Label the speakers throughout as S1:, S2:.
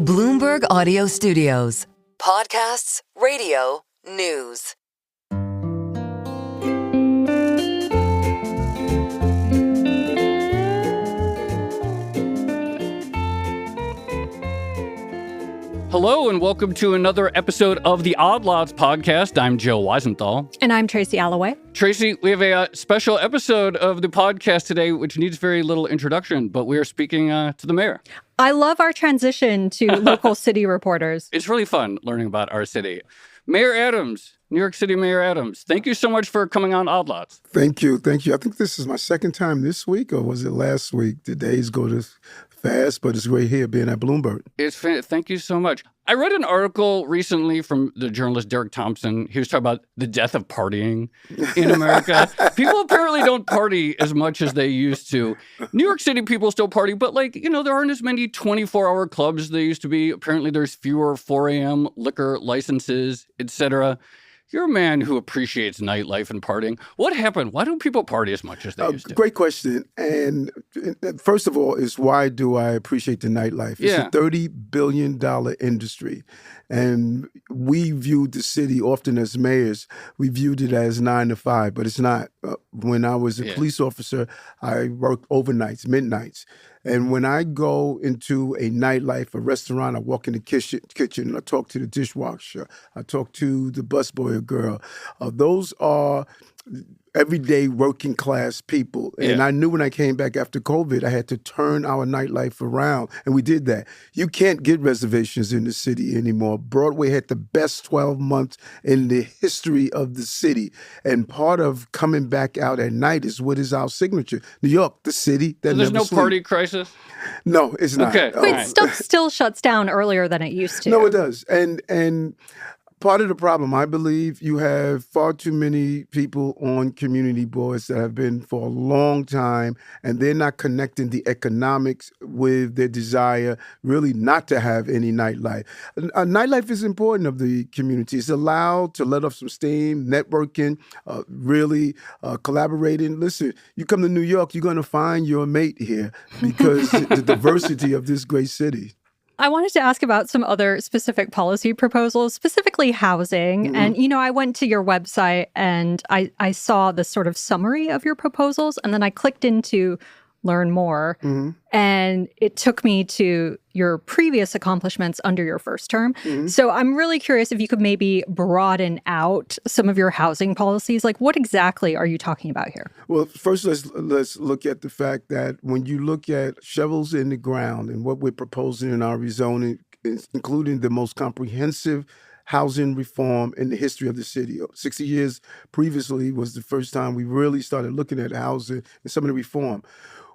S1: Bloomberg Audio Studios. Podcasts, radio, news.
S2: Hello and welcome to another episode of the Odd Lots podcast. I'm Joe Weisenthal.
S3: And I'm Tracy Alloway.
S2: Tracy, we have a special episode of the podcast today, which needs very little introduction, but we are speaking to the mayor.
S3: I love our transition to local city reporters.
S2: It's really fun learning about our city. Mayor Adams, New York City Mayor Adams, thank you so much for coming on Odd Lots.
S4: Thank you. I think this is my second time this week, or was it last week? The days go this fast, but it's great here being at Bloomberg.
S2: Thank you so much. I read an article recently from the journalist Derek Thompson. He was talking about the death of partying in America. People apparently don't party as much as they used to. New York City people still party, but there aren't as many 24-hour clubs as there used to be. Apparently there's fewer 4 a.m. liquor licenses, etc. You're a man who appreciates nightlife and partying. What happened? Why don't people party as much as they used to?
S4: Great question. And first of all, is why do I appreciate the nightlife? It's a $30 billion industry. And we viewed the city often as mayors. We viewed it as 9 to 5, but it's not. When I was a police officer, I worked overnights, midnights. And when I go into a nightlife, a restaurant, I walk in the kitchen and I talk to the dishwasher. I talk to the busboy or girl. Those are everyday working class people. And I knew when I came back after COVID, I had to turn our nightlife around. And we did that. You can't get reservations in the city anymore. Broadway had the best 12 months in the history of the city. And part of coming back out at night is what is our signature. New York, the city that
S2: There's
S4: never
S2: no party crisis?
S4: No, it's not.
S2: Okay.
S3: But stuff still shuts down earlier than it used to.
S4: No, it does. And part of the problem, I believe, you have far too many people on community boards that have been for a long time, and they're not connecting the economics with their desire really not to have any nightlife. Nightlife is important of the community. It's allowed to let off some steam, networking, really collaborating. Listen, you come to New York, you're going to find your mate here because the diversity of this great city.
S3: I wanted to ask about some other specific policy proposals, specifically housing. Mm-hmm. And, I went to your website and I saw the sort of summary of your proposals, and then I clicked into learn more. Mm-hmm. And it took me to your previous accomplishments under your first term. Mm-hmm. So I'm really curious if you could maybe broaden out some of your housing policies. Like, what exactly are you talking about here?
S4: Well, first, let's look at the fact that when you look at shovels in the ground and what we're proposing in our rezoning, including the most comprehensive housing reform in the history of the city. 60 years previously was the first time we really started looking at housing and some of the reform.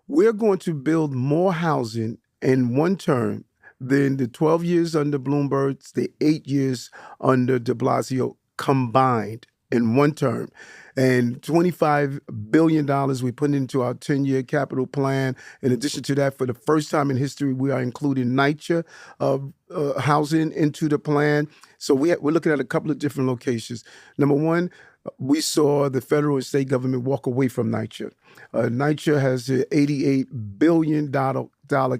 S4: We're going to build more housing in one term than the 12 years under Bloomberg, the 8 years under de Blasio combined in one term. And $25 billion we put into our 10-year capital plan. In addition to that, for the first time in history, we are including NYCHA housing into the plan. So we're looking at a couple of different locations. Number one, we saw the federal and state government walk away from NYCHA. NYCHA has an $88 billion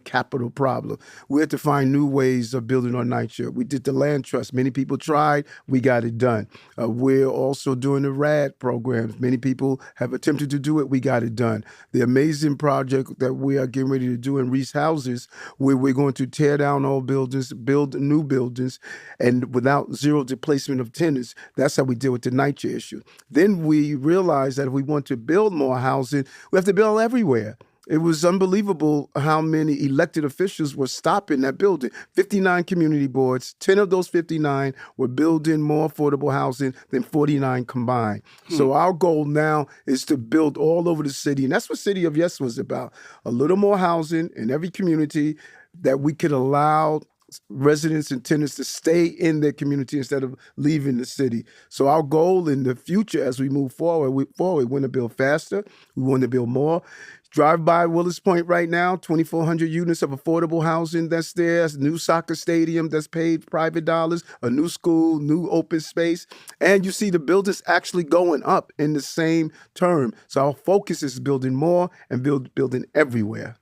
S4: capital problem. We had to find new ways of building on NYCHA. We did the land trust. Many people tried. We got it done. We're also doing the RAD programs. Many people have attempted to do it. We got it done. The amazing project that we are getting ready to do in Reese Houses, where we're going to tear down old buildings, build new buildings, and without zero displacement of tenants. That's how we deal with the NYCHA issue. Then we realized that if we want to build more housing, we have to build everywhere. It was unbelievable how many elected officials were stopping that building. 59 community boards, 10 of those 59 were building more affordable housing than 49 combined. So our goal now is to build all over the city. And that's what City of Yes was about. A little more housing in every community that we could allow residents and tenants to stay in their community instead of leaving the city. So our goal in the future as we move forward, we want to build faster. We want to build more. Drive by Willis Point right now, 2,400 units of affordable housing that's there. A new soccer stadium that's paid private dollars, a new school, new open space. And you see the buildings actually going up in the same term. So our focus is building more and building everywhere.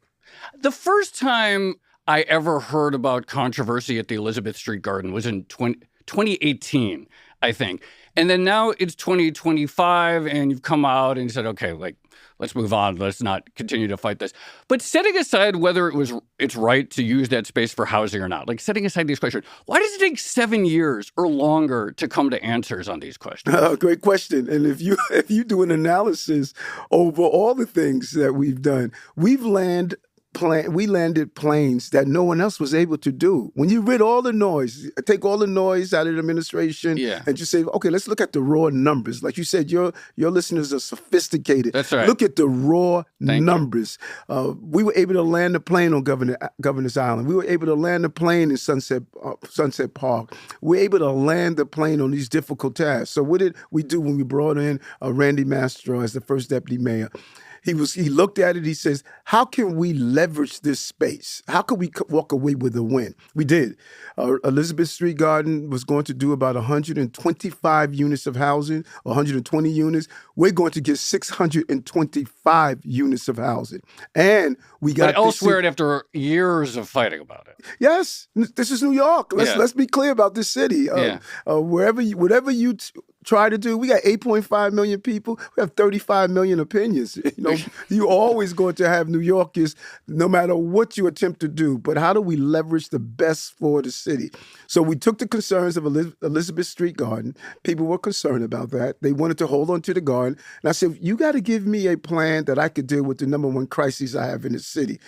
S2: The first time I ever heard about controversy at the Elizabeth Street Garden was in 2018, I think. And then now it's 2025, and you've come out and you said, okay, like, let's move on. Let's not continue to fight this. But setting aside whether it's right to use that space for housing or not, like setting aside these questions, why does it take 7 years or longer to come to answers on these questions?
S4: Great question. And if you do an analysis over all the things that we've done, we landed planes that no one else was able to do. When you rid all the noise, take all the noise out of the administration, and just say, okay, let's look at the raw numbers. Like you said, your listeners are sophisticated.
S2: That's right.
S4: Look at the raw numbers. We were able to land a plane on Governor's Island. We were able to land a plane in Sunset Park. We were able to land the plane on these difficult tasks. So what did we do when we brought in Randy Mastro as the first deputy mayor? He looked at it. He says, how can we leverage this space? How can we walk away with a win? We did. Elizabeth Street Garden was going to do about 125 units of housing, 120 units. We're going to get 625 units of housing. And we got
S2: elsewhere after years of fighting about it.
S4: Yes. This is New York. Let's be clear about this city. Whatever you try to do, we got 8.5 million people. We have 35 million opinions. You're always going to have New Yorkers, no matter what you attempt to do. But how do we leverage the best for the city? So we took the concerns of Elizabeth Street Garden. People were concerned about that. They wanted to hold on to the garden. And I said, you got to give me a plan that I could deal with the number one crisis I have in the city.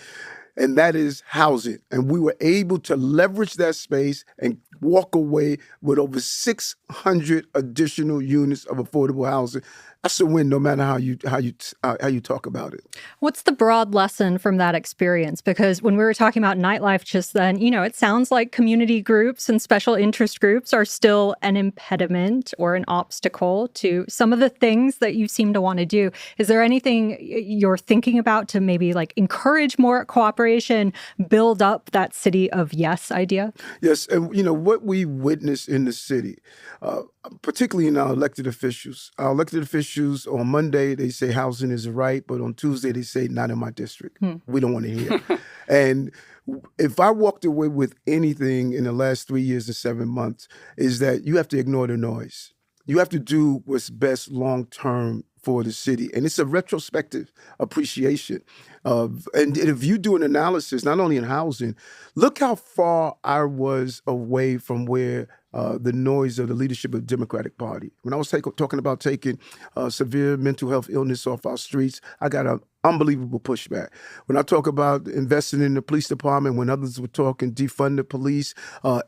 S4: And that is housing. And we were able to leverage that space and walk away with over 600 additional units of affordable housing. That's a win, no matter how you talk about it.
S3: What's the broad lesson from that experience? Because when we were talking about nightlife just then, it sounds like community groups and special interest groups are still an impediment or an obstacle to some of the things that you seem to want to do. Is there anything you're thinking about to maybe encourage more cooperation, build up that city of yes idea?
S4: Yes, and what we witness in the city, particularly in our elected officials on Monday, they say housing is right, but on Tuesday, they say not in my district. We don't want to hear. And if I walked away with anything in the last 3 years and 7 months, is that you have to ignore the noise. You have to do what's best long-term for the city. And it's a retrospective appreciation. And if you do an analysis, not only in housing, look how far I was away from where the noise of the leadership of the Democratic Party. When I was talking about taking severe mental health illness off our streets, I got an unbelievable pushback. When I talk about investing in the police department, when others were talking defund the police,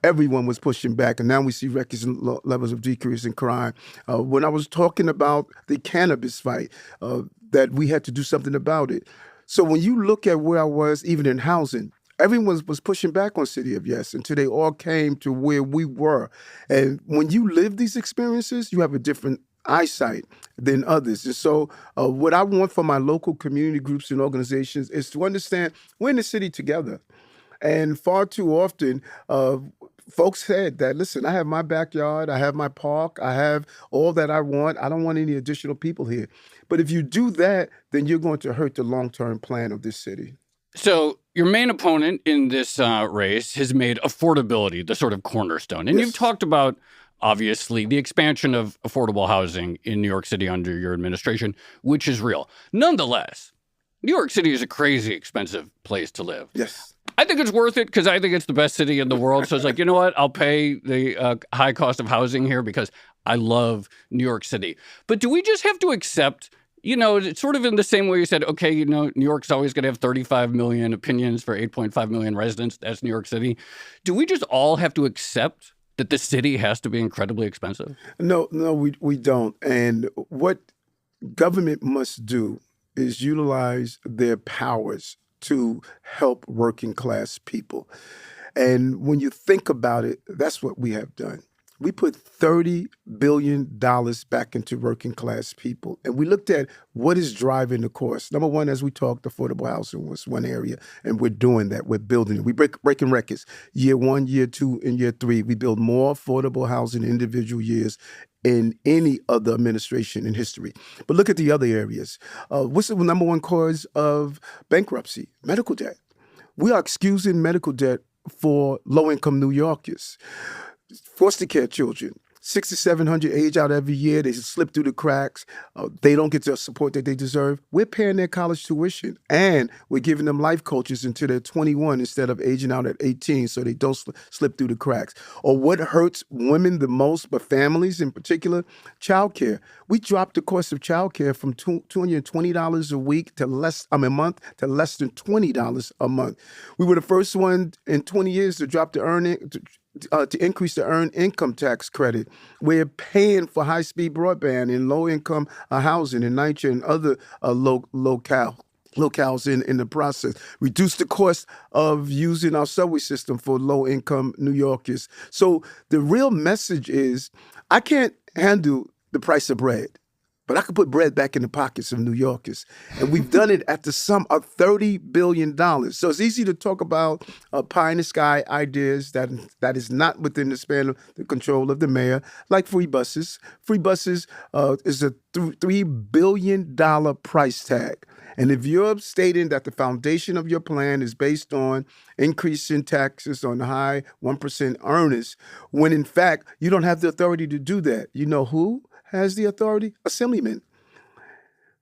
S4: everyone was pushing back. And now we see records levels of decrease in crime. When I was talking about the cannabis fight, that we had to do something about it. So when you look at where I was, even in housing, everyone was pushing back on City of Yes until they all came to where we were. And when you live these experiences, you have a different eyesight than others. And so what I want for my local community groups and organizations is to understand we're in the city together. And far too often, folks said that, listen, I have my backyard, I have my park, I have all that I want. I don't want any additional people here. But if you do that, then you're going to hurt the long-term plan of this city.
S2: So your main opponent in this race has made affordability the sort of cornerstone. And you've talked about, obviously, the expansion of affordable housing in New York City under your administration, which is real. Nonetheless, New York City is a crazy expensive place to live.
S4: Yes.
S2: I think it's worth it because I think it's the best city in the world. So it's like, you know what? I'll pay the high cost of housing here because I love New York City. But do we just have to accept, it's sort of in the same way you said, okay, New York's always going to have 35 million opinions for 8.5 million residents. That's New York City. Do we just all have to accept that the city has to be incredibly expensive?
S4: No, we don't. And what government must do is utilize their powers to help working class people. And when you think about it, that's what we have done. We put $30 billion back into working class people. And we looked at what is driving the course. Number one, as we talked, affordable housing was one area. And we're doing that. We're building it. We're breaking records. Year 1, year 2, and year 3. We build more affordable housing in individual years in any other administration in history. But look at the other areas. What's the number one cause of bankruptcy? Medical debt. We are excusing medical debt for low-income New Yorkers. Foster care children, 6,700 age out every year. They slip through the cracks. They don't get the support that they deserve. We're paying their college tuition, and we're giving them life coaches until they're 21 instead of aging out at 18 so they don't slip through the cracks. Or what hurts women the most, but families in particular, childcare. We dropped the cost of childcare from $220 a week to a month to less than $20 a month. We were the first one in 20 years to drop the to increase the earned income tax credit. We're paying for high-speed broadband in low-income housing in NYCHA and other locales in the process. Reduce the cost of using our subway system for low-income New Yorkers. So the real message is, I can't handle the price of bread, but I can put bread back in the pockets of New Yorkers. And we've done it at the sum of $30 billion. So it's easy to talk about pie-in-the-sky ideas that is not within the span of the control of the mayor, like free buses. Free buses is a $3 billion price tag. And if you're stating that the foundation of your plan is based on increasing taxes on high 1% earners, when in fact you don't have the authority to do that, you know who has the authority? Assemblyman.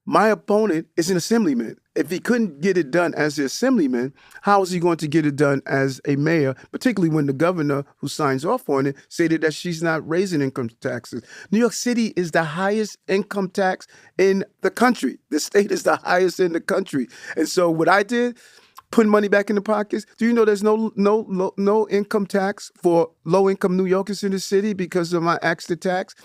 S4: My opponent is an assemblyman. If he couldn't get it done as the assemblyman, how is he going to get it done as a mayor, particularly when the governor who signs off on it stated that she's not raising income taxes? New York City is the highest income tax in the country. The state is the highest in the country. And so what I did, putting money back in the pockets. Do you know there's no income tax for low-income New Yorkers in the city because of my axe to tax?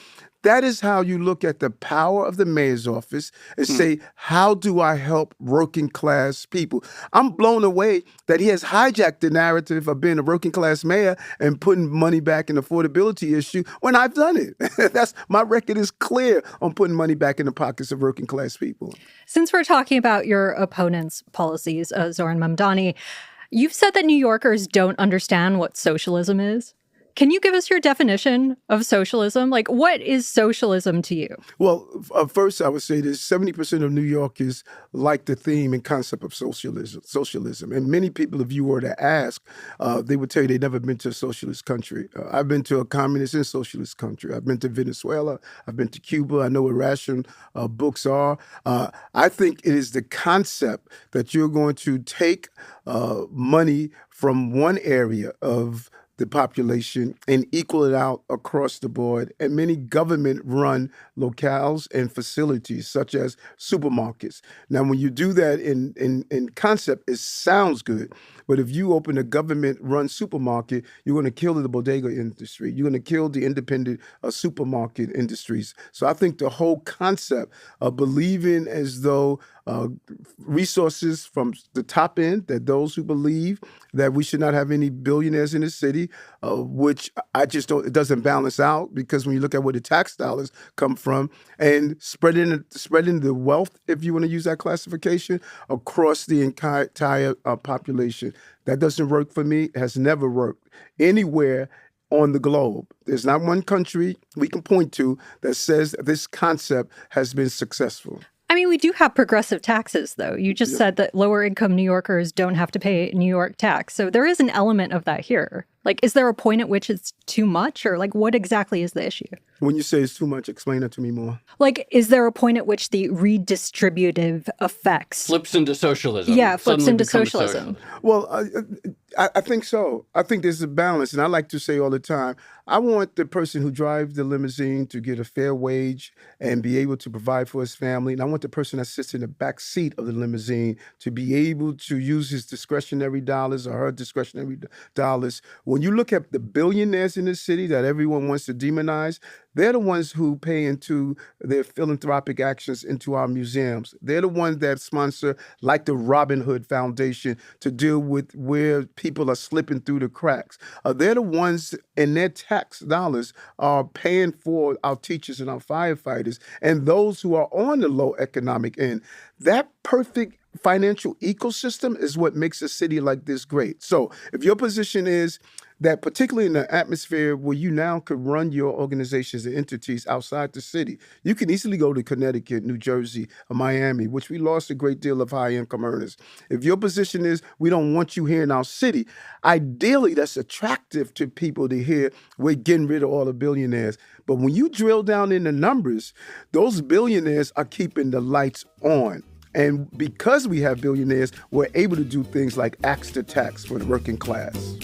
S4: That is how you look at the power of the mayor's office and say, how do I help working class people? I'm blown away that he has hijacked the narrative of being a working class mayor and putting money back in the affordability issue when I've done it. My record is clear on putting money back in the pockets of working class people.
S3: Since we're talking about your opponent's policies, Zohran Mamdani, you've said that New Yorkers don't understand what socialism is. Can you give us your definition of socialism? Like, what is socialism to you?
S4: Well, first, I would say that 70% of New Yorkers like the theme and concept of socialism. And many people, if you were to ask, they would tell you they've never been to a socialist country. I've been to a communist and socialist country. I've been to Venezuela. I've been to Cuba. I know what ration books are. I think it is the concept that you're going to take money from one area of the population and equal it out across the board. And many government-run locales and facilities, such as supermarkets. Now, when you do that in concept, it sounds good. But if you open a government-run supermarket, you're going to kill the bodega industry. You're going to kill the independent supermarket industries. So I think the whole concept of believing as though resources from the top end, that those who believe that we should not have any billionaires in the city, which I just don't, it doesn't balance out, because when you look at where the tax dollars come from, and spreading the wealth, if you want to use that classification, across the entire population, that doesn't work for me. It has never worked anywhere on the globe. There's not one country we can point to that says this concept has been successful.
S3: I mean, we do have progressive taxes, though. You just said that lower income New Yorkers don't have to pay New York tax. So there is an element of that here. Like, is there a point at which it's too much, or like what exactly is the issue?
S4: When you say it's too much, explain that to me more.
S3: Like, is there a point at which the redistributive effects
S2: flips into socialism?
S3: Yeah, flips into socialism.
S4: Well, I think so. I think there's a balance. And I like to say all the time, I want the person who drives the limousine to get a fair wage and be able to provide for his family. And I want the person that sits in the back seat of the limousine to be able to use his discretionary dollars or her discretionary dollars. When you look at the billionaires in this city that everyone wants to demonize, they're the ones who pay into their philanthropic actions into our museums. They're the ones that sponsor, like the Robin Hood Foundation, to deal with where people are slipping through the cracks. They're the ones in their tax dollars are paying for our teachers and our firefighters and those who are on the low economic end. That perfect financial ecosystem is what makes a city like this great. So if your position is that particularly in the atmosphere where you now could run your organizations and entities outside the city, you can easily go to Connecticut, New Jersey, or Miami, which we lost a great deal of high-income earners. If your position is we don't want you here in our city, ideally that's attractive to people to hear we're getting rid of all the billionaires. But when you drill down in the numbers, those billionaires are keeping the lights on. And because we have billionaires, we're able to do things like axe to tax for the working class.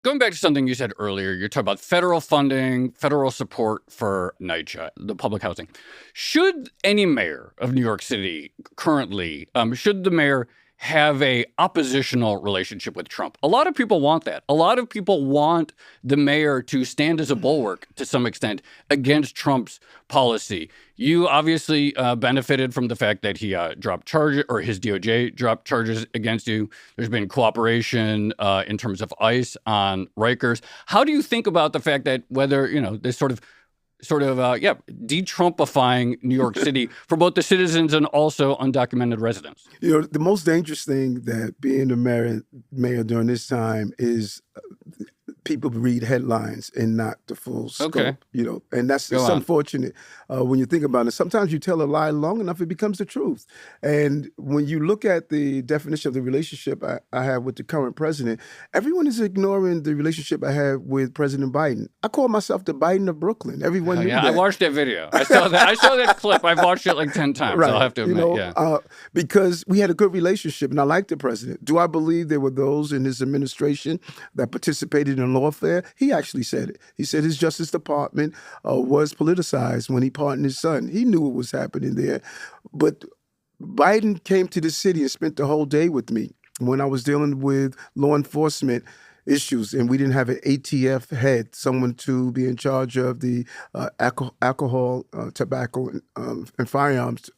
S2: Going back to something you said earlier, you're talking about federal funding, federal support for NYCHA, the public housing. Should any mayor of New York City currently, should the mayor have a oppositional relationship with Trump? A lot of people want that. A lot of people want the mayor to stand as a bulwark to some extent against Trump's policy. You obviously benefited from the fact that he dropped charges, or his DOJ dropped charges against you. There's been cooperation in terms of ICE on Rikers. How do you think about the fact that whether, this sort of de-Trumpifying New York City for both the citizens and also undocumented residents?
S4: The most dangerous thing that being a mayor during this time is people read headlines and not the full scope. Okay. And it's unfortunate when you think about it. Sometimes you tell a lie long enough, it becomes the truth. And when you look at the definition of the relationship I have with the current president, everyone is ignoring the relationship I have with President Biden. I call myself the Biden of Brooklyn. Everyone knew that.
S2: I watched that video. I saw that clip. I've watched it like 10 times. Right. I'll have to admit,
S4: because we had a good relationship and I liked the president. Do I believe there were those in his administration that participated in lawfare? He actually said it. He said his Justice Department was politicized when he pardoned his son. He knew what was happening there. But Biden came to the city and spent the whole day with me when I was dealing with law enforcement issues, and we didn't have an ATF head, someone to be in charge of the alcohol, tobacco, and firearms.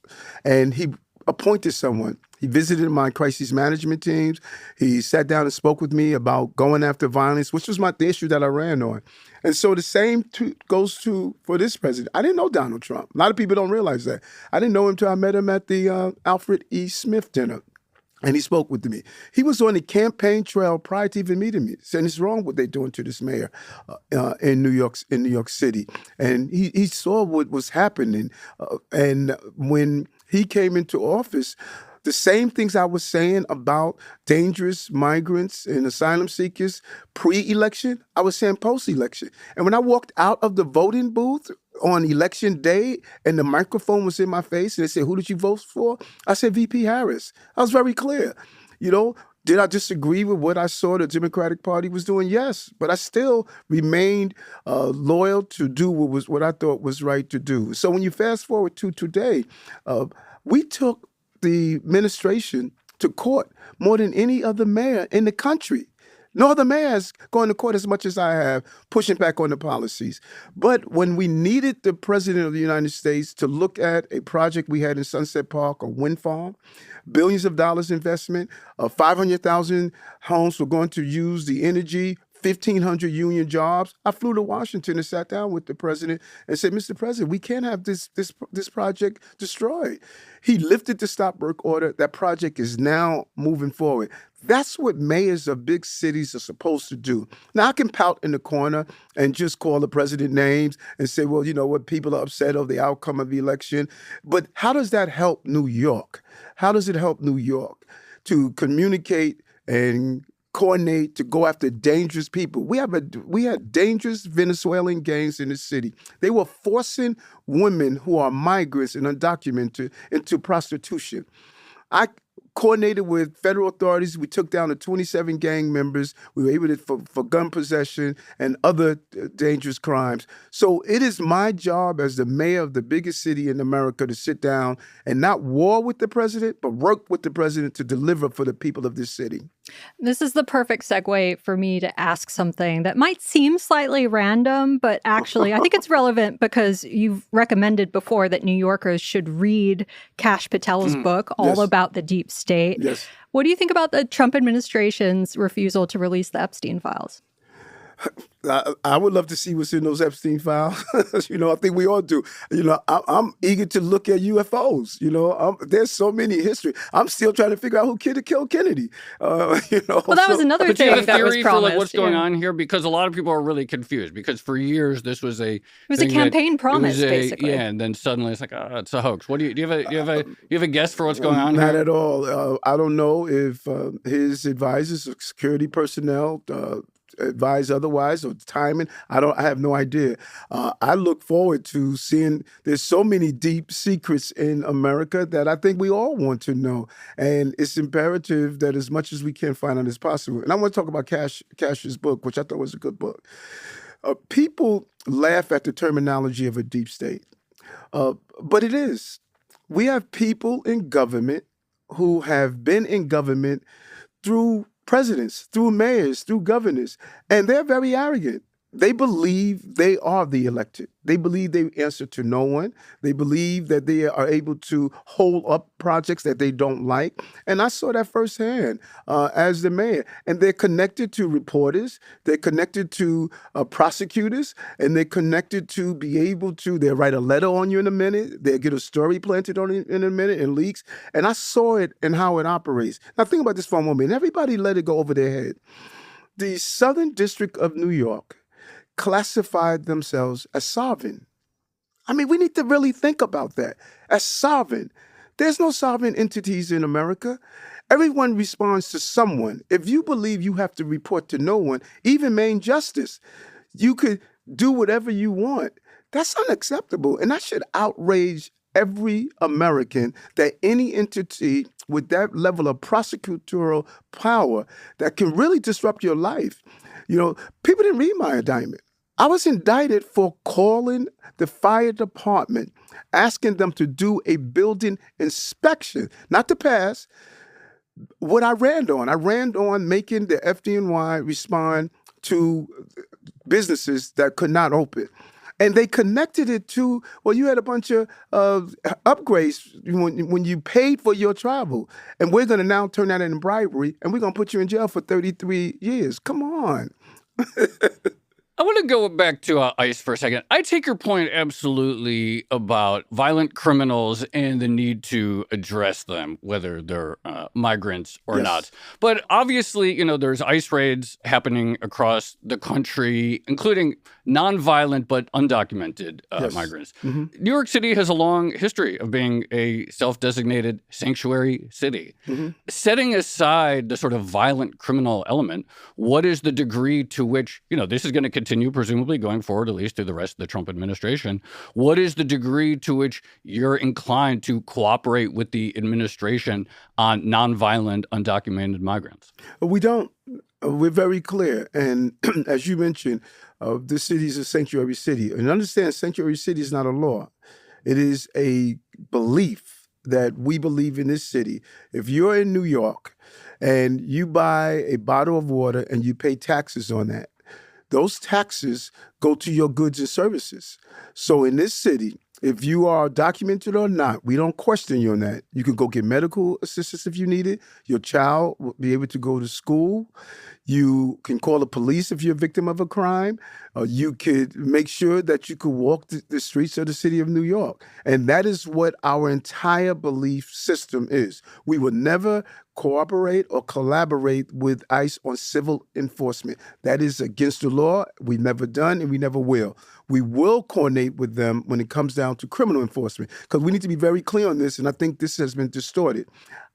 S4: And he appointed someone. He visited my crisis management teams. He sat down and spoke with me about going after violence, which was the issue that I ran on. And so the same goes for this president. I didn't know Donald Trump. A lot of people don't realize that. I didn't know him until I met him at the Alfred E. Smith dinner. And he spoke with me. He was on the campaign trail prior to even meeting me, saying it's wrong what they're doing to this mayor in New York City. And he saw what was happening. And when he came into office, the same things I was saying about dangerous migrants and asylum seekers pre-election, I was saying post-election. And when I walked out of the voting booth on election day and the microphone was in my face and they said, "Who did you vote for?" I said, VP Harris. I was very clear. Did I disagree with what I saw the Democratic Party was doing? Yes, but I still remained loyal to do what I thought was right to do. So when you fast forward to today, we took the administration to court more than any other mayor in the country. No other mayor has gone to court as much as I have, pushing back on the policies. But when we needed the president of the United States to look at a project we had in Sunset Park, a wind farm, billions of dollars investment, 500,000 homes were going to use the energy, 1,500 union jobs. I flew to Washington and sat down with the president and said, "Mr. President, we can't have this project destroyed." He lifted the stop work order. That project is now moving forward. That's what mayors of big cities are supposed to do. Now, I can pout in the corner and just call the president names and say, well, you know what, people are upset over the outcome of the election. But how does that help New York? How does it help New York to communicate and coordinate to go after dangerous people? We had dangerous Venezuelan gangs in the city. They were forcing women who are migrants and undocumented into prostitution. I coordinated with federal authorities. We took down the 27 gang members. We were able to for gun possession and other dangerous crimes. So it is my job as the mayor of the biggest city in America to sit down and not war with the president, but work with the president to deliver for the people of this city.
S3: This is the perfect segue for me to ask something that might seem slightly random, but actually I think it's relevant because you've recommended before that New Yorkers should read Kash Patel's book, All About the Deep State.
S4: Yes.
S3: What do you think about the Trump administration's refusal to release the Epstein files?
S4: I would love to see what's in those Epstein files. I think we all do. I'm eager to look at UFOs. There's so many history. I'm still trying to figure out who killed Kennedy.
S3: Well, that was another
S2: but
S3: thing
S2: you have a
S3: that was
S2: theory
S3: promised.
S2: for what's going on here? Because a lot of people are really confused. Because for years this was a
S3: campaign promise, basically.
S2: Yeah, and then suddenly it's like, it's a hoax. What do you have a guess for what's going on
S4: Not
S2: here?
S4: at all. I don't know if his advisors or security personnel advise otherwise or timing. I have no idea. I look forward to seeing there's so many deep secrets in America that I think we all want to know. And it's imperative that as much as we can find out as possible. And I want to talk about Kash's book, which I thought was a good book. People laugh at the terminology of a deep state, but it is. We have people in government who have been in government through presidents, through mayors, through governors, and they're very arrogant. They believe they are the elected. They believe they answer to no one. They believe that they are able to hold up projects that they don't like. And I saw that firsthand as the mayor. And they're connected to reporters. They're connected to prosecutors. And they're connected to be able to, they'll write a letter on you in a minute. They'll get a story planted on it in a minute and leaks. And I saw it and how it operates. Now think about this for a moment. Everybody let it go over their head. The Southern District of New York classified themselves as sovereign. I mean, we need to really think about that. As sovereign. There's no sovereign entities in America. Everyone responds to someone. If you believe you have to report to no one, even main justice, you could do whatever you want. That's unacceptable. And that should outrage every American that any entity with that level of prosecutorial power that can really disrupt your life. People didn't read my indictment. I was indicted for calling the fire department, asking them to do a building inspection, not to pass. What I ran on making the FDNY respond to businesses that could not open. And they connected it to, you had a bunch of upgrades when you paid for your travel. And we're going to now turn that into bribery, and we're going to put you in jail for 33 years. Come on.
S2: I want to go back to ICE for a second. I take your point absolutely about violent criminals and the need to address them, whether they're migrants or not. But obviously, there's ICE raids happening across the country, including nonviolent but undocumented migrants. Mm-hmm. New York City has a long history of being a self-designated sanctuary city. Mm-hmm. Setting aside the sort of violent criminal element, what is the degree to which, this is going to continue presumably going forward, at least through the rest of the Trump administration. What is the degree to which you're inclined to cooperate with the administration on nonviolent, undocumented migrants?
S4: We don't. We're very clear. And as you mentioned, this city is a sanctuary city. And understand, sanctuary city is not a law. It is a belief that we believe in this city. If you're in New York and you buy a bottle of water and you pay taxes on that, those taxes go to your goods and services. So in this city, if you are documented or not, we don't question you on that. You can go get medical assistance if you need it. Your child will be able to go to school. You can call the police if you're a victim of a crime. You could make sure that you could walk the streets of the city of New York. And that is what our entire belief system is. We will never cooperate or collaborate with ICE on civil enforcement. That is against the law. We've never done and we never will. We will coordinate with them when it comes down to criminal enforcement, because we need to be very clear on this, and I think this has been distorted.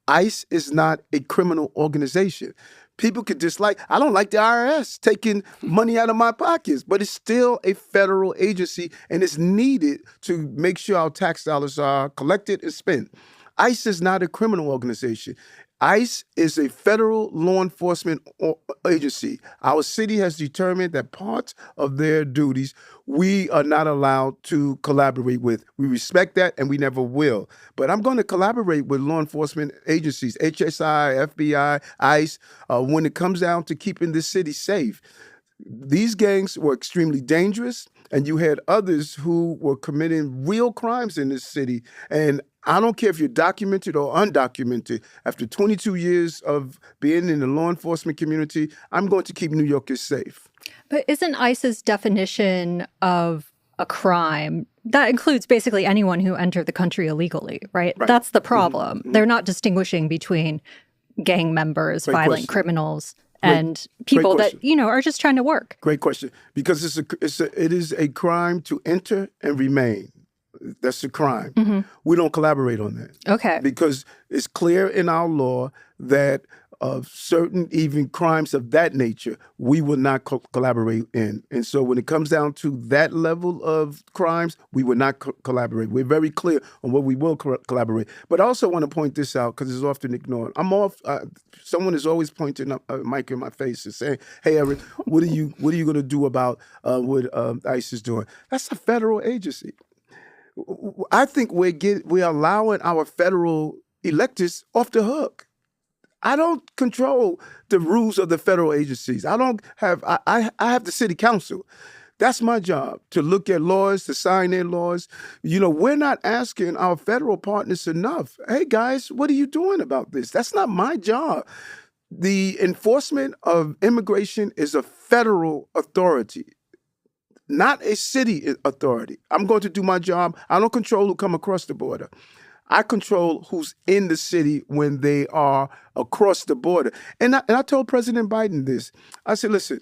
S4: ICE is not a criminal organization. People could dislike, I don't like the IRS taking money out of my pockets, but it's still a federal agency and it's needed to make sure our tax dollars are collected and spent. ICE is not a criminal organization. ICE is a federal law enforcement agency. Our city has determined that parts of their duties we are not allowed to collaborate with. We respect that, and we never will. But I'm going to collaborate with law enforcement agencies, HSI, FBI, ICE, when it comes down to keeping this city safe. These gangs were extremely dangerous, and you had others who were committing real crimes in this city. And I don't care if you're documented or undocumented. After 22 years of being in the law enforcement community, I'm going to keep New Yorkers safe.
S3: But isn't ICE's definition of a crime, that includes basically anyone who entered the country illegally, right? That's the problem. Mm-hmm. They're not distinguishing between gang members, violent criminals, and people that, are just trying to work.
S4: Great question. Because it is a crime to enter and remain. That's a crime. Mm-hmm. We don't collaborate on that.
S3: Okay.
S4: Because it's clear in our law that certain even crimes of that nature, we will not collaborate in. And so when it comes down to that level of crimes, we will not collaborate. We're very clear on what we will collaborate. But I also want to point this out because it's often ignored. Someone is always pointing a mic in my face and saying, "Hey, Eric, what are you going to do about what ICE is doing?" That's a federal agency. I think we're allowing our federal electors off the hook. I don't control the rules of the federal agencies. I have the city council. That's my job, to look at laws, to sign their laws. We're not asking our federal partners enough. Hey, guys, what are you doing about this? That's not my job. The enforcement of immigration is a federal authority, not a city authority. I'm going to do my job. I don't control who come across the border. I control who's in the city when they are across the border. And I told President Biden this. I said, listen,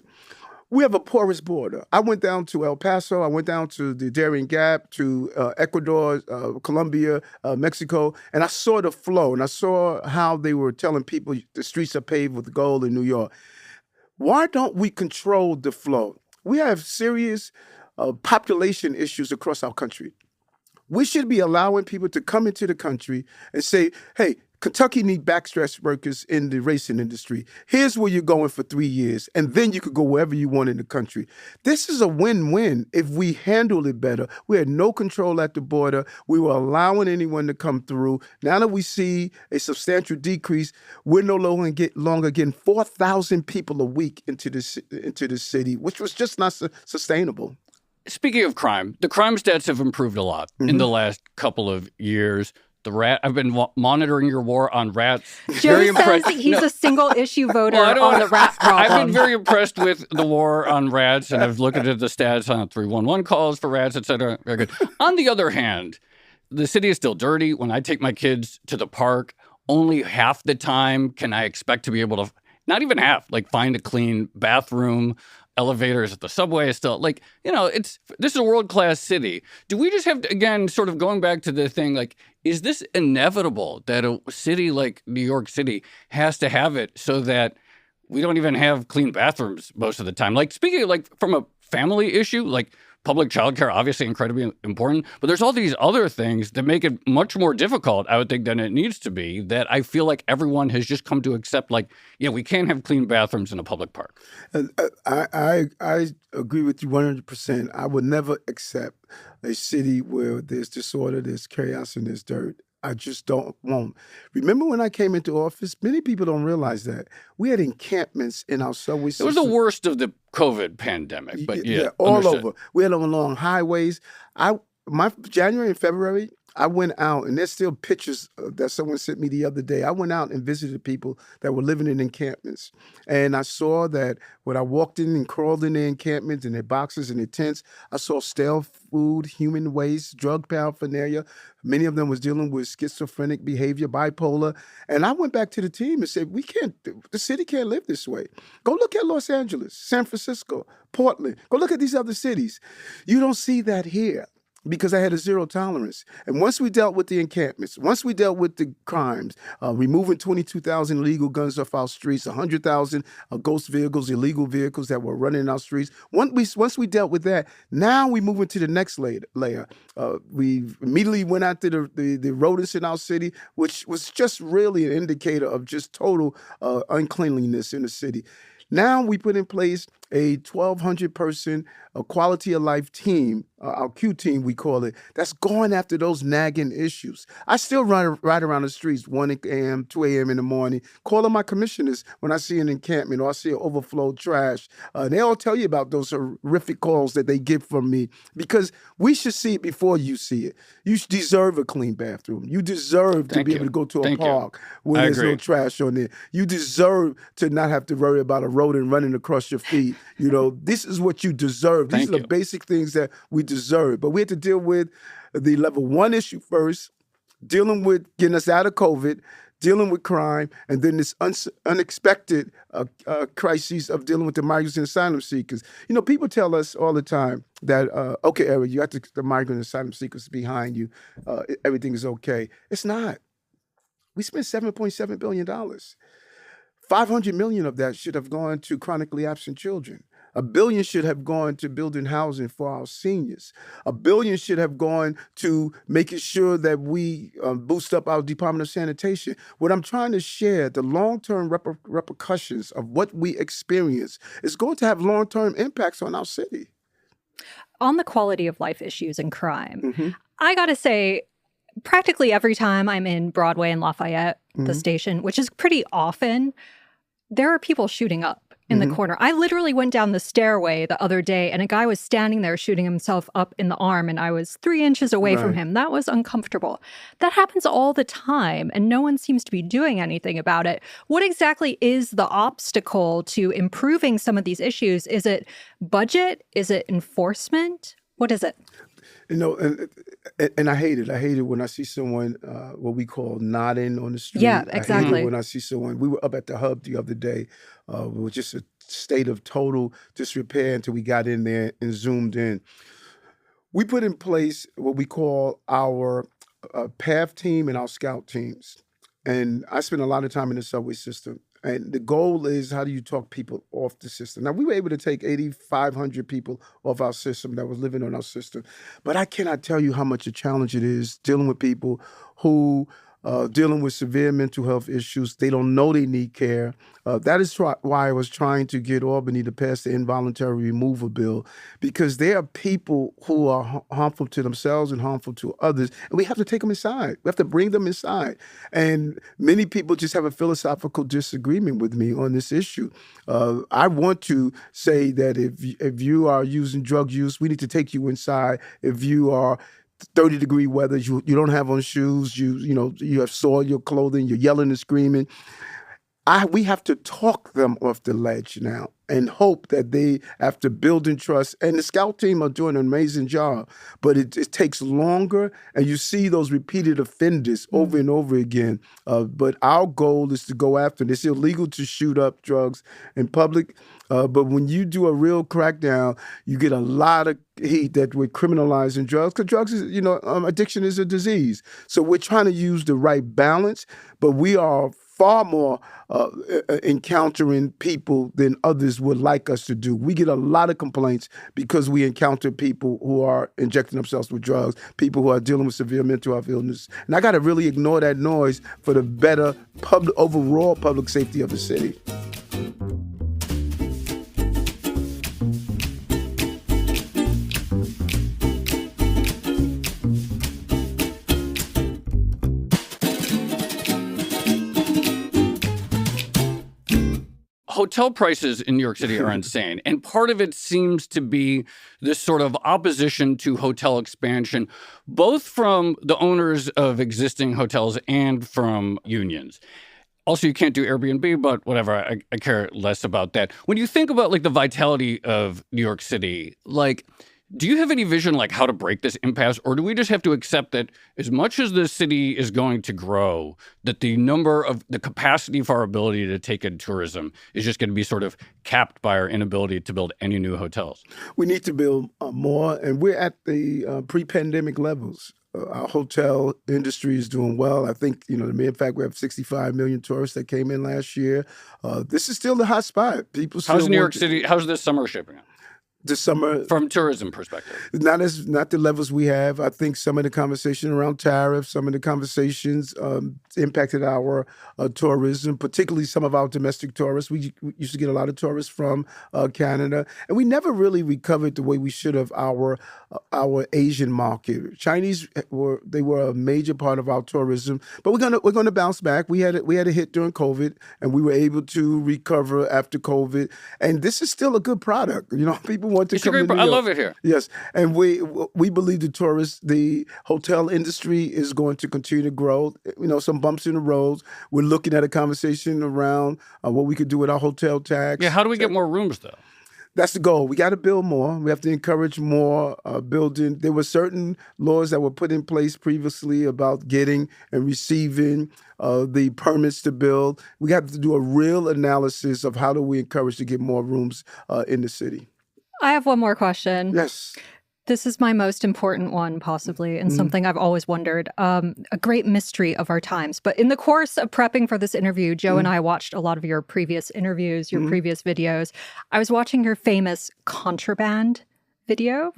S4: we have a porous border. I went down to El Paso. I went down to the Darien Gap, to Ecuador, Colombia, Mexico, and I saw the flow, and I saw how they were telling people the streets are paved with gold in New York. Why don't we control the flow? We have serious population issues across our country. We should be allowing people to come into the country and say, hey, Kentucky needs backstretch workers in the racing industry. Here's where you're going for 3 years, and then you could go wherever you want in the country. This is a win-win if we handle it better. We had no control at the border. We were allowing anyone to come through. Now that we see a substantial decrease, we're no longer getting 4,000 people a week into the city, which was just not sustainable.
S2: Speaking of crime, the crime stats have improved a lot in the last couple of years. I've been monitoring your war on rats.
S3: Joe says he's a single issue voter on the rat problem.
S2: I've been very impressed with the war on rats, and I've looked at the stats on 311 calls for rats, et cetera. Very good. On the other hand, the city is still dirty. When I take my kids to the park, only half the time can I expect to be able to, not even half, find a clean bathroom. Elevators at the subway is still this is a world-class city. Do we just have to, again, sort of going back to the thing, is this inevitable that a city like New York City has to have it so that we don't even have clean bathrooms most of the time? Speaking of, from a family issue, public childcare, obviously incredibly important, but there's all these other things that make it much more difficult, I would think, than it needs to be, that I feel like everyone has just come to accept, we can't have clean bathrooms in a public park.
S4: I agree with you 100%. I would never accept a city where there's disorder, there's chaos, and there's dirt. I just won't. Remember when I came into office? Many people don't realize that. We had encampments in our subway system.
S2: It was the worst of the COVID pandemic, but yeah
S4: all
S2: understood.
S4: over. We had them along highways. My January and February, I went out, and there's still pictures that someone sent me the other day. I went out and visited people that were living in encampments. And I saw that when I walked in and crawled in their encampments, in their boxes, in their tents, I saw stale food, human waste, drug paraphernalia. Many of them was dealing with schizophrenic behavior, bipolar. And I went back to the team and said, the city can't live this way. Go look at Los Angeles, San Francisco, Portland. Go look at these other cities. You don't see that here. because I had a zero tolerance. And once we dealt with the encampments, once we dealt with the crimes, removing 22,000 illegal guns off our streets, 100,000 ghost vehicles, illegal vehicles that were running in our streets, once we dealt with that, now we move into the next layer. We immediately went after the rodents in our city, which was just really an indicator of just total uncleanliness in the city. Now we put in place a 1,200-person quality of life team, our Q team we call it, that's going after those nagging issues. I still ride around the streets 1 a.m., 2 a.m. in the morning, calling my commissioners when I see an encampment or I see an overflowed trash. They all tell you about those horrific calls that they get from me, because we should see it before you see it. You deserve a clean bathroom. You deserve to be able to go to a park where there's no trash on there. You deserve to not have to worry about a rodent running across your feet. You know, this is what you deserve. These are the basic things that we deserve. But we had to deal with the level 1 issue first, dealing with getting us out of COVID, dealing with crime, and then this unexpected crises of dealing with the migrants and asylum seekers. You know, people tell us all the time that, okay, Eric, you got the migrant and asylum seekers behind you. Everything is okay. It's not. We spent $7.7 billion. 500 million of that should have gone to chronically absent children. $1 billion should have gone to building housing for our seniors. $1 billion should have gone to making sure that we boost up our Department of Sanitation. What I'm trying to share, the long-term repercussions of what we experience is going to have long-term impacts on our city.
S3: On the quality of life issues and crime, I got to say, practically every time I'm in Broadway and Lafayette, the station, which is pretty often, there are people shooting up in the corner. I literally went down the stairway the other day and a guy was standing there shooting himself up in the arm and I was 3 inches away from him. That was uncomfortable. That happens all the time and no one seems to be doing anything about it. What exactly is the obstacle to improving some of these issues? Is it budget? Is it enforcement? What is it?
S4: You know, and I hate it. I hate it when I see someone, what we call nodding on the street.
S3: Yeah, exactly.
S4: I hate it when I see someone. We were up at the Hub the other day. We were just a state of total disrepair until we got in there and zoomed in. We put in place what we call our PATH team and our scout teams. And I spent a lot of time in the subway system. And the goal is, how do you talk people off the system? Now, we were able to take 8,500 people off our system that was living on our system. But I cannot tell you how much a challenge it is dealing with people who dealing with severe mental health issues. They don't know they need care. That is why I was trying to get Albany to pass the involuntary removal bill, because there are people who are harmful to themselves and harmful to others, and we have to take them inside. We have to bring them inside. And many people just have a philosophical disagreement with me on this issue. I want to say that if you are using drug use, we need to take you inside. If you are 30-degree weather, you don't have on shoes, you have soiled your clothing, you're yelling and screaming. We have to talk them off the ledge now and hope that they, after building trust, and the scout team are doing an amazing job, but it takes longer, and you see those repeated offenders over and over again. But our goal is to go after it. It's illegal to shoot up drugs in public, but when you do a real crackdown, you get a lot of heat that we're criminalizing drugs, because drugs is, addiction is a disease. So we're trying to use the right balance, but we are far more encountering people than others would like us to do. We get a lot of complaints because we encounter people who are injecting themselves with drugs, people who are dealing with severe mental health illness. And I got to really ignore that noise for the better overall public safety of the city.
S2: Hotel prices in New York City are insane. And part of it seems to be this sort of opposition to hotel expansion, both from the owners of existing hotels and from unions. Also, you can't do Airbnb, but whatever, I care less about that. When you think about, the vitality of New York City, Do you have any vision like how to break this impasse, or do we just have to accept that as much as the city is going to grow, that the capacity for our ability to take in tourism is just going to be sort of capped by our inability to build any new hotels?
S4: We need to build more, and we're at the pre-pandemic levels. Our hotel industry is doing well. I think, the mere fact we have 65 million tourists that came in last year. This is still the hot spot. People still
S2: How's New York City? How's this summer shaping up?
S4: This summer,
S2: from tourism perspective,
S4: not the levels we have. I think some of the conversation around tariffs, some of the conversations impacted our tourism, particularly some of our domestic tourists. We used to get a lot of tourists from Canada, and we never really recovered the way we should have our Asian market. Chinese were a major part of our tourism, but we're gonna bounce back. We had a hit during COVID, and we were able to recover after COVID. And this is still a good product. People want to come to New York.
S2: I love it here.
S4: Yes, and we believe the hotel industry is going to continue to grow. Some bumps in the roads. We're looking at a conversation around what we could do with our hotel tax.
S2: Yeah, how do we get more rooms though?
S4: That's the goal. We got to build more. We have to encourage more building. There were certain laws that were put in place previously about getting and receiving the permits to build. We have to do a real analysis of how do we encourage to get more rooms in the city.
S3: I have one more question.
S4: Yes.
S3: This is my most important one, possibly, and something I've always wondered. A great mystery of our times. But in the course of prepping for this interview, Joe and I watched a lot of your previous interviews, your previous videos. I was watching your famous contraband video.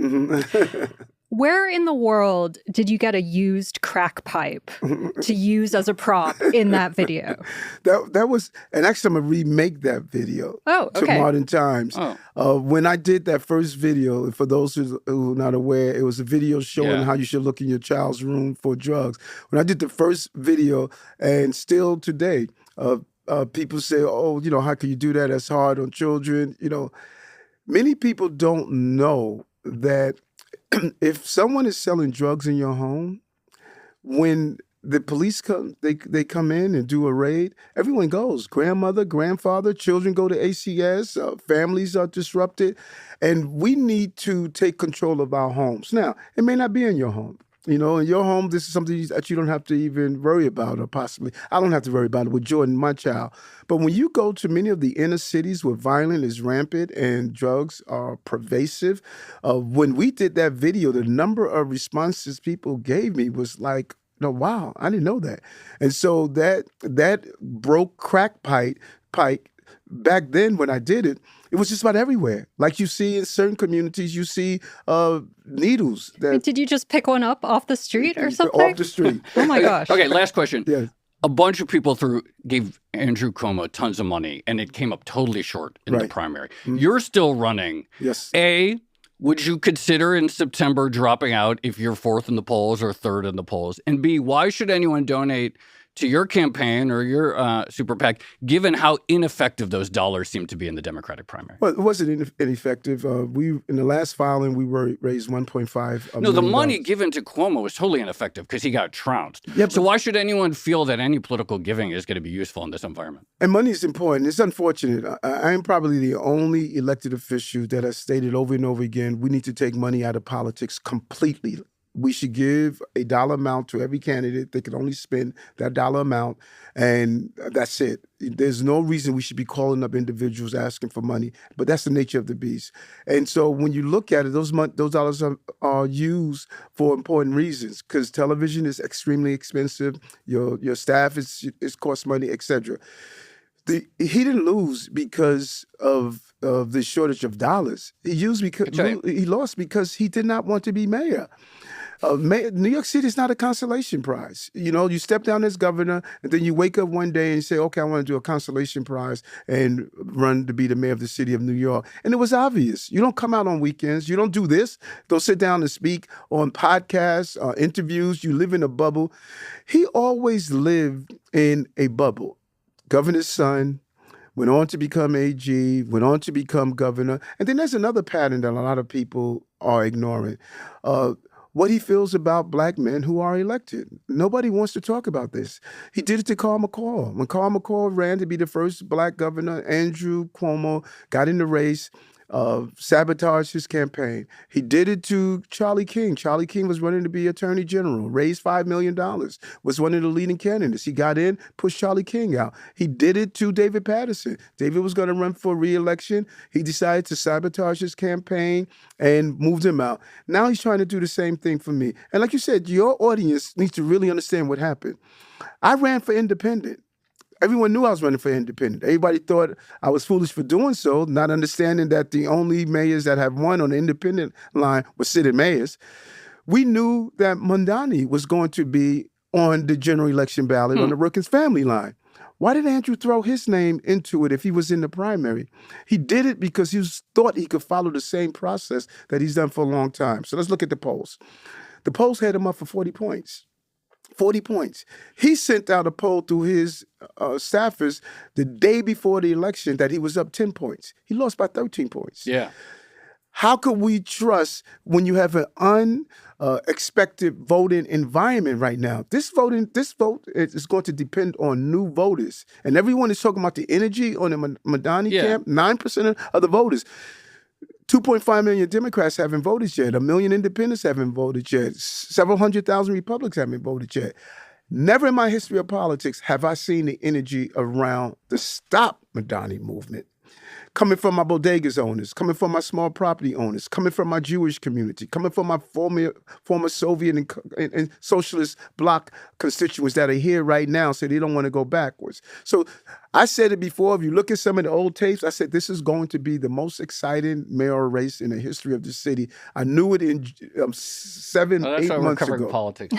S3: Where in the world did you get a used crack pipe to use as a prop in that video?
S4: That was, and actually I'm going to remake that video to modern times. When I did that first video, for those who are not aware, it was a video showing how you should look in your child's room for drugs. When I did the first video, and still today, people say, how can you do that? That's hard on children. Many people don't know that if someone is selling drugs in your home, when the police come, they come in and do a raid, everyone goes. Grandmother, grandfather, children go to ACS, families are disrupted, and we need to take control of our homes. Now, it may not be in your home. In your home, this is something that you don't have to even worry about, or possibly I don't have to worry about it with Jordan, my child. But when you go to many of the inner cities where violence is rampant and drugs are pervasive, when we did that video, the number of responses people gave me was like, wow, I didn't know that. And so that broke crack pipe back then when I did it, it was just about everywhere. Like you see in certain communities, you see needles.
S3: Did you just pick one up off the street or something?
S4: Off the street.
S3: Oh my gosh.
S2: Okay, last question.
S4: Yes.
S2: A bunch of people gave Andrew Cuomo tons of money, and it came up totally short in the primary. You're still running.
S4: Yes.
S2: Would you consider in September dropping out if you're fourth in the polls or third in the polls? And B, why should anyone donate to your campaign or your super PAC, given how ineffective those dollars seem to be in the Democratic primary?
S4: Well, it wasn't ineffective. In the last filing, we raised $1.5 million.
S2: No, the money given to Cuomo was totally ineffective because he got trounced. Yeah, so why should anyone feel that any political giving is going to be useful in this environment?
S4: And money is important. It's unfortunate. I am probably the only elected official that has stated over and over again, we need to take money out of politics completely. We should give a dollar amount to every candidate. They can only spend that dollar amount, and that's it. There's no reason we should be calling up individuals asking for money, but that's the nature of the beast. And so when you look at it, those dollars are used for important reasons, because television is extremely expensive. Your staff is costs money, etc. He didn't lose because of the shortage of dollars. He lost because he did not want to be mayor. New York City is not a consolation prize. You step down as governor, and then you wake up one day and say, okay, I want to do a consolation prize and run to be the mayor of the city of New York. And it was obvious. You don't come out on weekends. You don't do this. Don't sit down and speak on podcasts, interviews. You live in a bubble. He always lived in a bubble. Governor's son, went on to become AG, went on to become governor. And then there's another pattern that a lot of people are ignoring. What he feels about black men who are elected. Nobody wants to talk about this. He did it to Carl McCall. When Carl McCall ran to be the first black governor, Andrew Cuomo got in the race. sabotaged his campaign. He did it to Charlie King. Charlie King was running to be attorney general, raised $5 million, was one of the leading candidates. He got in, pushed Charlie King out. He did it to David Patterson. David was going to run for re-election. He decided to sabotage his campaign and moved him out. Now he's trying to do the same thing for me. And like you said, your audience needs to really understand what happened. I ran for independent. Everyone knew I was running for independent. Everybody thought I was foolish for doing so, not understanding that the only mayors that have won on the independent line were sitting mayors. We knew that Mamdani was going to be on the general election ballot on the Wilkins family line. Why did Andrew throw his name into it if he was in the primary? He did it because he thought he could follow the same process that he's done for a long time. So let's look at the polls. The polls had him up for 40 points. 40 points. He sent out a poll through his staffers the day before the election that he was up 10 points. He lost by 13 points.
S2: Yeah.
S4: How could we trust when you have an unexpected voting environment right now? This vote is going to depend on new voters. And everyone is talking about the energy on the Mamdani camp. 9% of the voters. 2.5 million Democrats haven't voted yet. 1 million independents haven't voted yet. Several 100,000 Republicans haven't voted yet. Never in my history of politics have I seen the energy around the Stop Mamdani movement. Coming from my bodegas owners, coming from my small property owners, coming from my Jewish community, coming from my former Soviet and socialist bloc constituents that are here right now, so they don't want to go backwards. So I said it before, if you look at some of the old tapes, I said this is going to be the most exciting mayoral race in the history of the city. I knew it in 8 months ago.
S2: That's why we're covering politics.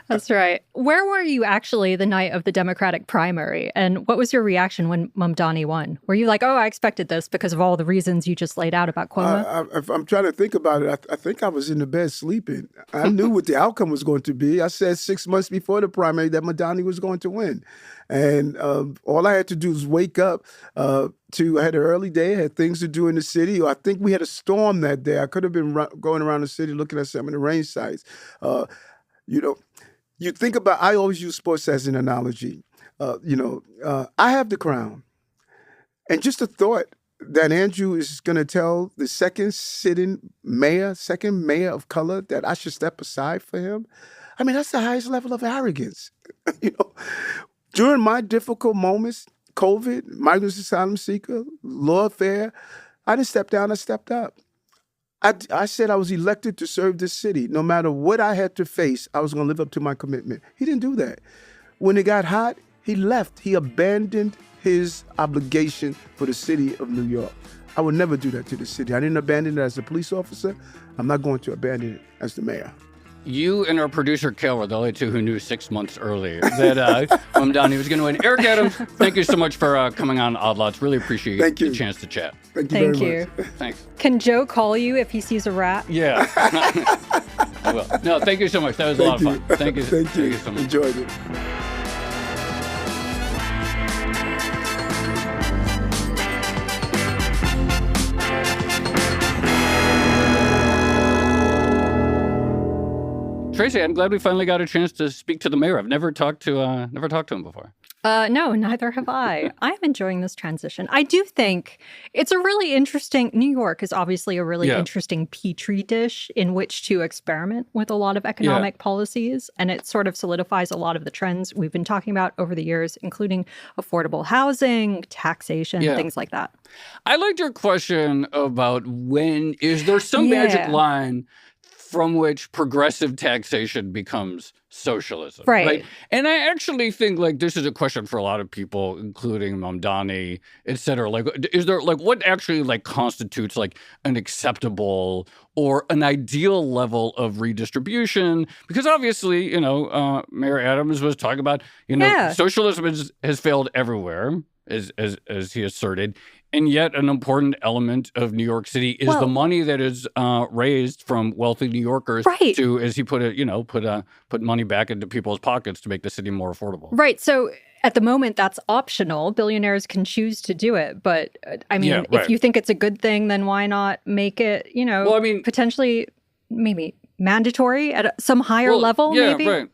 S3: That's right. Where were you actually the night of the Democratic primary? And what was your reaction when Mamdani won? Were you like, oh, I expected this because of all the reasons you just laid out about Cuomo?
S4: I'm trying to think about it. I think I was in the bed sleeping. I knew what the outcome was going to be. I said 6 months before the primary that Mamdani was going to win. And all I had to do was wake up I had an early day, I had things to do in the city. I think we had a storm that day. I could have been going around the city looking at some of the rain sites. You think about, I always use sports as an analogy. I have the crown. And just the thought that Andrew is going to tell the second mayor of color that I should step aside for him. I mean, that's the highest level of arrogance. During my difficult moments, COVID, migrants, asylum seeker, lawfare, I didn't step down, I stepped up. I said I was elected to serve this city. No matter what I had to face, I was going to live up to my commitment. He didn't do that. When it got hot, he left. He abandoned his obligation for the city of New York. I would never do that to the city. I didn't abandon it as a police officer. I'm not going to abandon it as the mayor.
S2: You and our producer, Kel, were the only two who knew 6 months earlier that Mamdani was going to win. Eric Adams, thank you so much for coming on Odd Lots. Really appreciate the chance to chat.
S4: Thank you very much.
S2: Thanks.
S3: Can Joe call you if he sees a rat?
S2: Yeah. I will. No, thank you so much. That was a lot of fun. Thank you.
S4: Thank you
S2: so much.
S4: Enjoyed it.
S2: Tracy, I'm glad we finally got a chance to speak to the mayor. I've never talked to him before.
S3: No, neither have I. I'm enjoying this transition. I do think it's a really interesting, New York is obviously a really interesting petri dish in which to experiment with a lot of economic policies. And it sort of solidifies a lot of the trends we've been talking about over the years, including affordable housing, taxation, things like that.
S2: I liked your question about is there some magic line from which progressive taxation becomes socialism.
S3: Right.
S2: And I actually think this is a question for a lot of people, including Mamdani, et cetera. Is there what actually constitutes an acceptable or an ideal level of redistribution? Because obviously, Mayor Adams was talking about, socialism has failed everywhere, as he asserted. And yet an important element of New York City is the money that is raised from wealthy New Yorkers to, as he put it, put money back into people's pockets to make the city more affordable.
S3: Right. So at the moment, that's optional. Billionaires can choose to do it. But I mean, if you think it's a good thing, then why not make it, potentially maybe mandatory at some higher level, maybe?
S2: Right.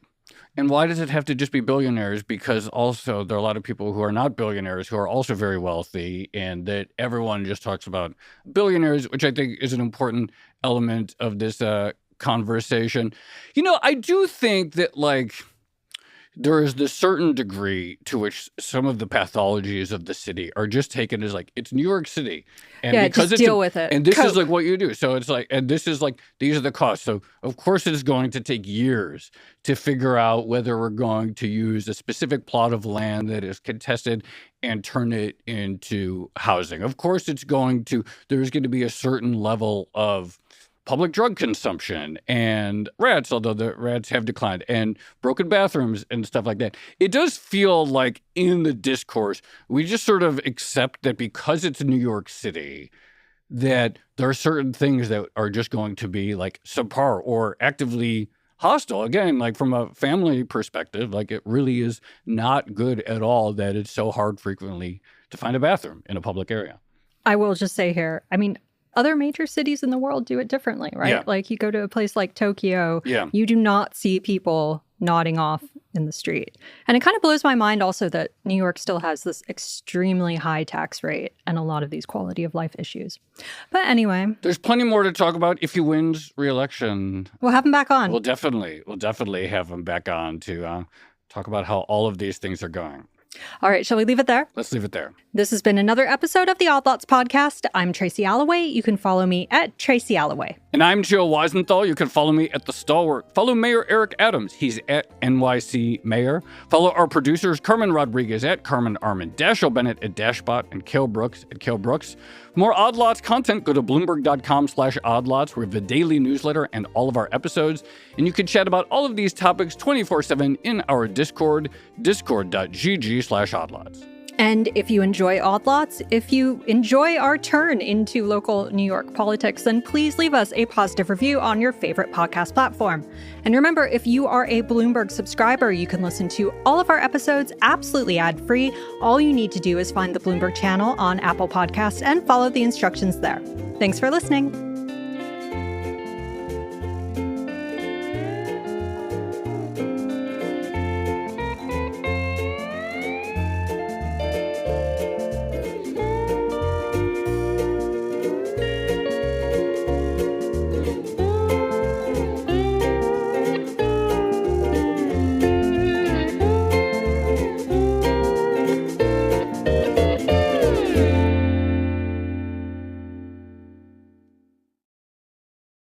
S2: And why does it have to just be billionaires? Because also there are a lot of people who are not billionaires who are also very wealthy, and that everyone just talks about billionaires, which I think is an important element of this conversation. I do think that, there is this certain degree to which some of the pathologies of the city are just taken as it's New York City. And
S3: just deal with it.
S2: And this is what you do. So it's and this is these are the costs. So of course it is going to take years to figure out whether we're going to use a specific plot of land that is contested and turn it into housing. Of course there's going to be a certain level of public drug consumption and rats, although the rats have declined, and broken bathrooms and stuff like that. It does feel like in the discourse, we just sort of accept that because it's New York City, that there are certain things that are just going to be subpar or actively hostile. Again, from a family perspective, it really is not good at all that it's so hard frequently to find a bathroom in a public area.
S3: I will just say here, other major cities in the world do it differently, right?
S2: Yeah.
S3: You go to a place like Tokyo, you do not see people nodding off in the street. And it kind of blows my mind also that New York still has this extremely high tax rate and a lot of these quality of life issues. But anyway.
S2: There's plenty more to talk about if he wins re-election.
S3: We'll have him back on.
S2: We'll definitely have him back on to talk about how all of these things are going.
S3: All right, shall we leave it there?
S2: Let's leave it there.
S3: This has been another episode of the Odd Lots podcast. I'm Tracy Alloway. You can follow me at Tracy Alloway.
S2: And I'm Joe Weisenthal. You can follow me at The Stalwart. Follow Mayor Eric Adams. He's at NYC Mayor. Follow our producers, Carmen Rodriguez at Carmen Armin, Dashiell Bennett at Dashbot, and Cale Brooks at Cale Brooks. For more Odd Lots content, go to Bloomberg.com/oddlots. We have the daily newsletter and all of our episodes. And you can chat about all of these topics 24/7 in our Discord, discord.gg/oddlots.
S3: And if you enjoy Odd Lots, if you enjoy our turn into local New York politics, then please leave us a positive review on your favorite podcast platform. And remember, if you are a Bloomberg subscriber, you can listen to all of our episodes absolutely ad-free. All you need to do is find the Bloomberg channel on Apple Podcasts and follow the instructions there. Thanks for listening.